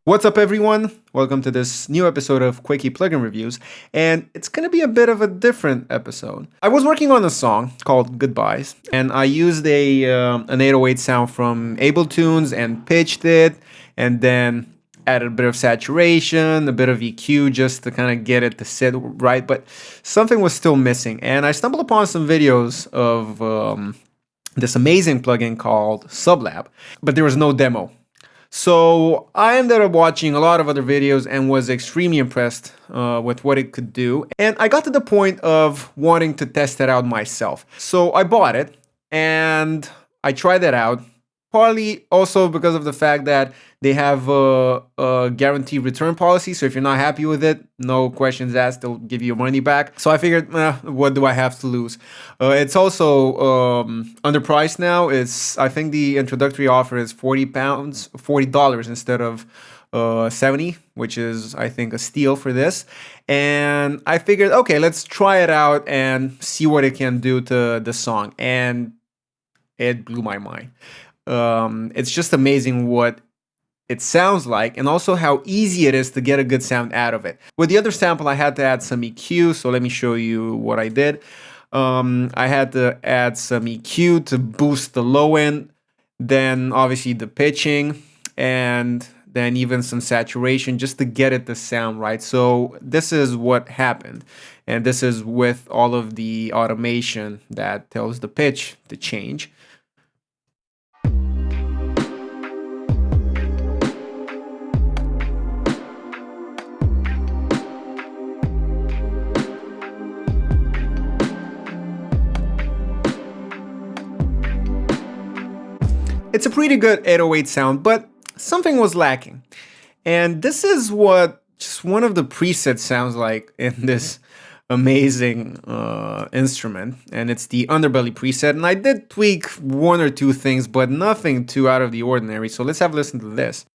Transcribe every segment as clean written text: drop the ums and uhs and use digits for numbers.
What's up, everyone? Welcome to this new episode of Quickie Plugin Reviews, and it's gonna be a bit of a different episode. I was working on a song called Goodbyes, and I used an 808 sound from Abletunes and pitched it, and then added a bit of saturation, a bit of EQ just to kind of get it to sit right, but something was still missing, and I stumbled upon some videos of this amazing plugin called SubLab, but there was no demo. So I ended up watching a lot of other videos and was extremely impressed with what it could do. And I got to the point of wanting to test it out myself. So I bought it and I tried it out. Partly also because of the fact that they have a guaranteed return policy. So if you're not happy with it, no questions asked, they'll give you your money back. So I figured, what do I have to lose? It's also underpriced now. I think the introductory offer is $40 instead of 70, which is, I think, a steal for this. And I figured, okay, let's try it out and see what it can do to the song. And it blew my mind. It's just amazing what it sounds like, and also how easy it is to get a good sound out of it. With the other sample, I had to add some EQ, so let me show you what I did. I had to add some EQ to boost the low end, then obviously the pitching, and then even some saturation just to get it to sound right. So this is what happened, and this is with all of the automation that tells the pitch to change. It's a pretty good 808 sound, but something was lacking. And this is what just one of the presets sounds like in this amazing instrument. And it's the underbelly preset. And I did tweak one or two things, but nothing too out of the ordinary. So let's have a listen to this.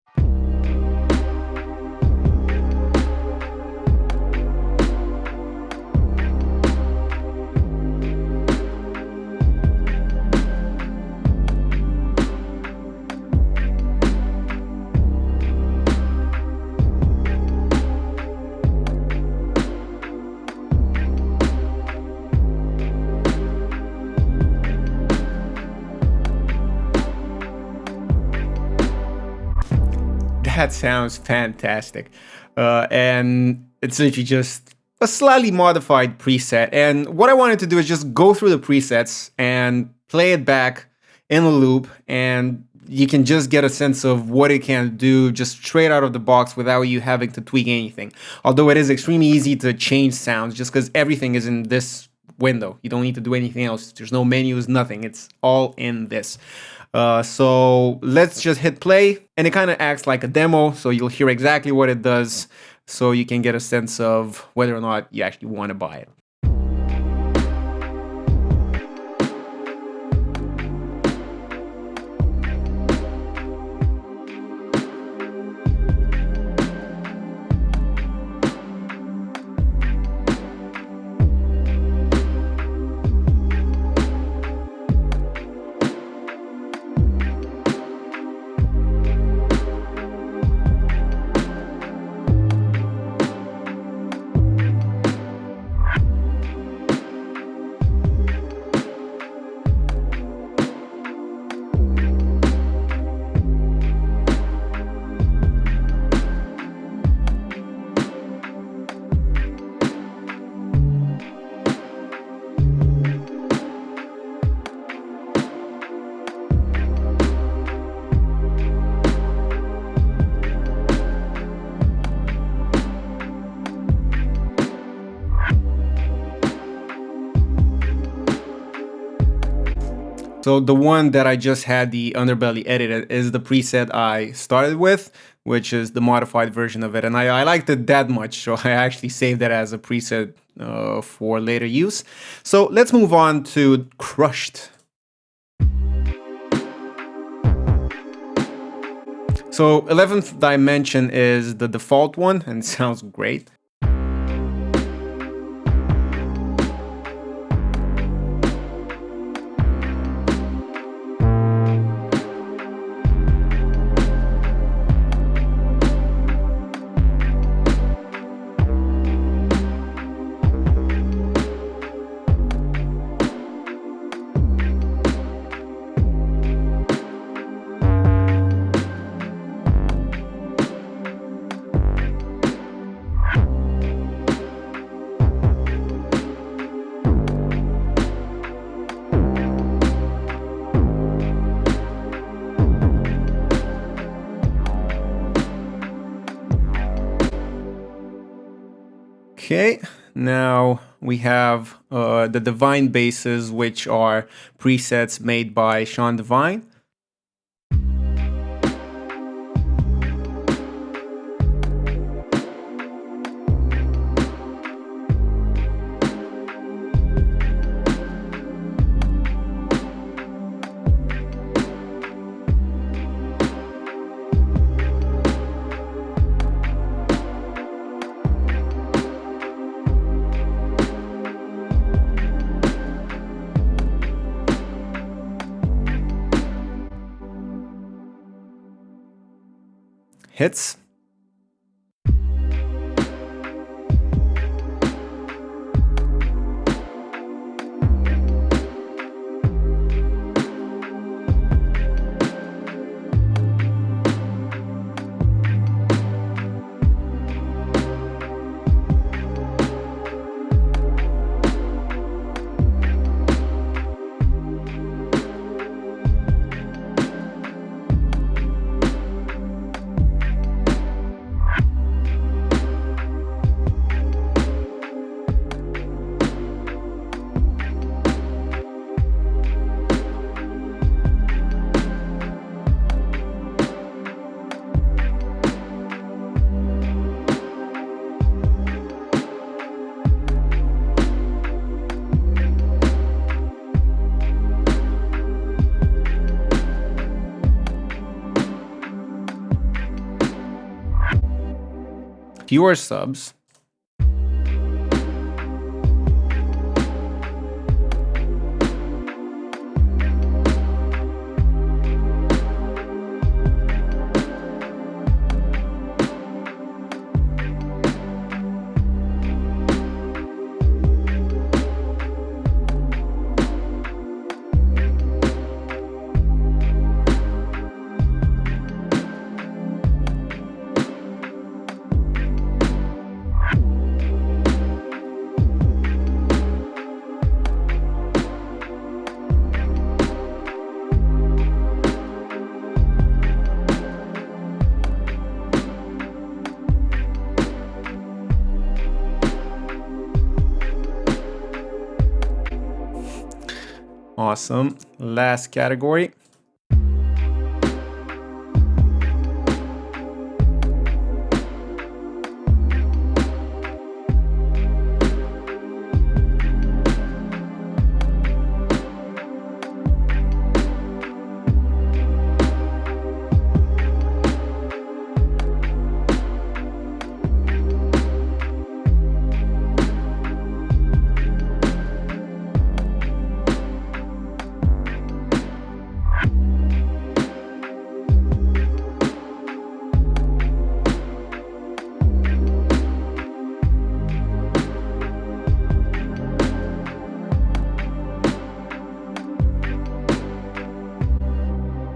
That sounds fantastic. And it's literally just a slightly modified preset. And what I wanted to do is just go through the presets and play it back in a loop. And you can just get a sense of what it can do just straight out of the box without you having to tweak anything. Although it is extremely easy to change sounds just because everything is in this window. You don't need to do anything else. There's no menus, nothing. It's all in this. So let's just hit play, and it kind of acts like a demo, so you'll hear exactly what it does, so you can get a sense of whether or not you actually want to buy it. So the one that I just had the underbelly edited is the preset I started with, which is the modified version of it. And I liked it that much, so I actually saved it as a preset for later use. So let's move on to Crushed. So 11th dimension is the default one and it sounds great. Okay, now we have the Divine basses, which are presets made by Sean Divine. Hits. Fewer subs. Awesome. Last category.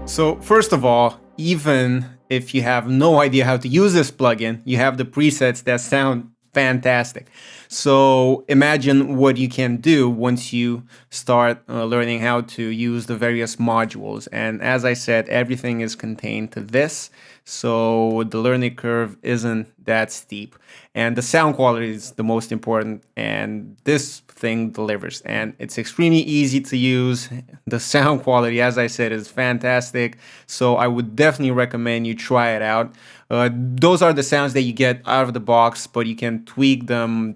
So first of all, even if you have no idea how to use this plugin, you have the presets that sound fantastic. So imagine what you can do once you start learning how to use the various modules. And as I said, everything is contained to this. So the learning curve isn't that steep. And the sound quality is the most important. And this thing delivers. And it's extremely easy to use. The sound quality, as I said, is fantastic. So I would definitely recommend you try it out. Those are the sounds that you get out of the box, but you can tweak them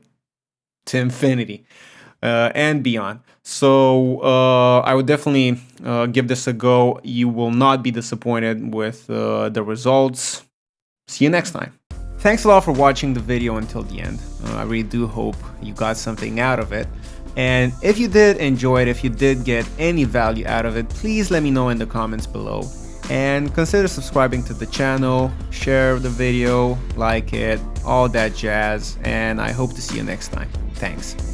to infinity and beyond. So I would definitely give this a go. You will not be disappointed with the results. See you next time. Thanks a lot for watching the video until the end. I really do hope you got something out of it. And if you did enjoy it, if you did get any value out of it, please let me know in the comments below. And consider subscribing to the channel, share the video, like it, all that jazz. And I hope to see you next time. Thanks.